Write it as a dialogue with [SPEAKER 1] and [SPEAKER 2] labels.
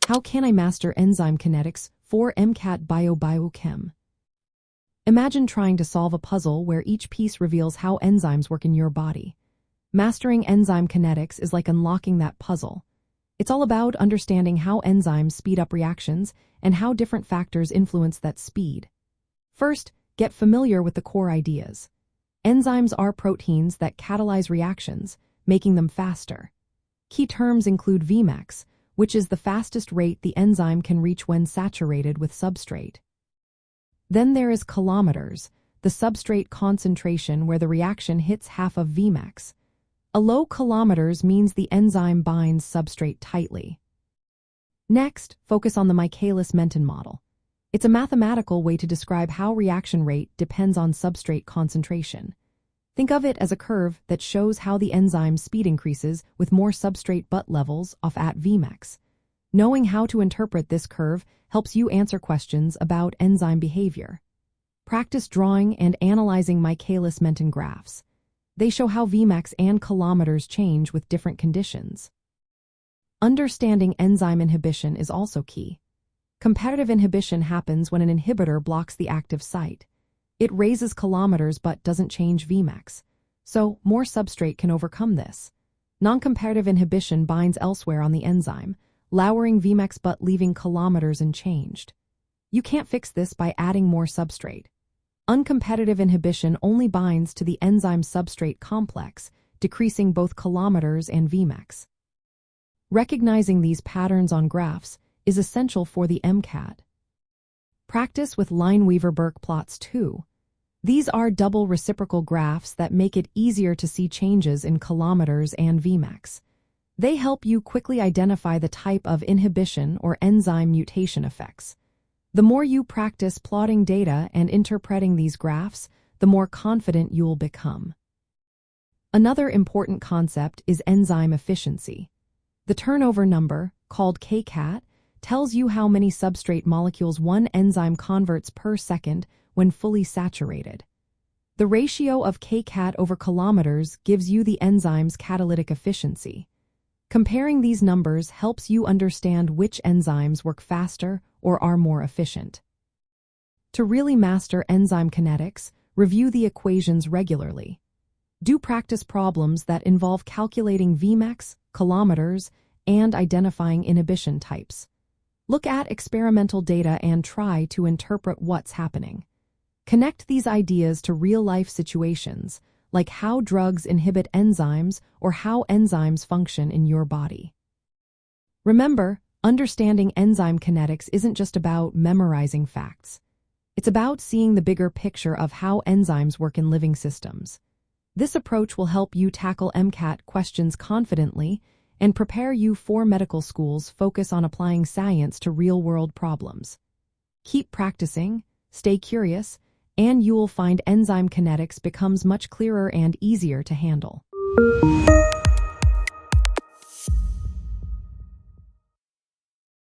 [SPEAKER 1] How can I master enzyme kinetics for MCAT Biochem? Imagine trying to solve a puzzle where each piece reveals how enzymes work in your body. Mastering enzyme kinetics is like unlocking that puzzle. It's all about understanding how enzymes speed up reactions and how different factors influence that speed. First, get familiar with the core ideas. Enzymes are proteins that catalyze reactions, making them faster. Key terms include Vmax, which is the fastest rate the enzyme can reach when saturated with substrate. Then there is kilometers, the substrate concentration where the reaction hits half of Vmax. A low kilometers means the enzyme binds substrate tightly. Next, focus on the Michaelis-Menten model. It's a mathematical way to describe how reaction rate depends on substrate concentration. Think of it as a curve that shows how the enzyme's speed increases with more substrate butt levels off at Vmax. Knowing how to interpret this curve helps you answer questions about enzyme behavior. Practice drawing and analyzing Michaelis-Menten graphs. They show how Vmax and kilometers change with different conditions. Understanding enzyme inhibition is also key. Competitive inhibition happens when an inhibitor blocks the active site. It raises kilometers but doesn't change Vmax, so more substrate can overcome this. Noncompetitive inhibition binds elsewhere on the enzyme, lowering Vmax but leaving kilometers unchanged. You can't fix this by adding more substrate. Uncompetitive inhibition only binds to the enzyme substrate complex, decreasing both kilometers and Vmax. Recognizing these patterns on graphs is essential for the MCAT. Practice with Lineweaver-Burk plots too. These are double reciprocal graphs that make it easier to see changes in kilometers and Vmax. They help you quickly identify the type of inhibition or enzyme mutation effects. The more you practice plotting data and interpreting these graphs, the more confident you'll become. Another important concept is enzyme efficiency. The turnover number, called Kcat, tells you how many substrate molecules one enzyme converts per second when fully saturated. The ratio of Kcat over kilometers gives you the enzyme's catalytic efficiency. Comparing these numbers helps you understand which enzymes work faster or are more efficient. To really master enzyme kinetics, review the equations regularly. Do practice problems that involve calculating Vmax, kilometers, and identifying inhibition types. Look at experimental data and try to interpret what's happening. Connect these ideas to real-life situations, like how drugs inhibit enzymes or how enzymes function in your body. Remember, understanding enzyme kinetics isn't just about memorizing facts. It's about seeing the bigger picture of how enzymes work in living systems. This approach will help you tackle MCAT questions confidently and prepare you for medical school's focus on applying science to real-world problems. Keep practicing, stay curious, and you will find enzyme kinetics becomes much clearer and easier to handle.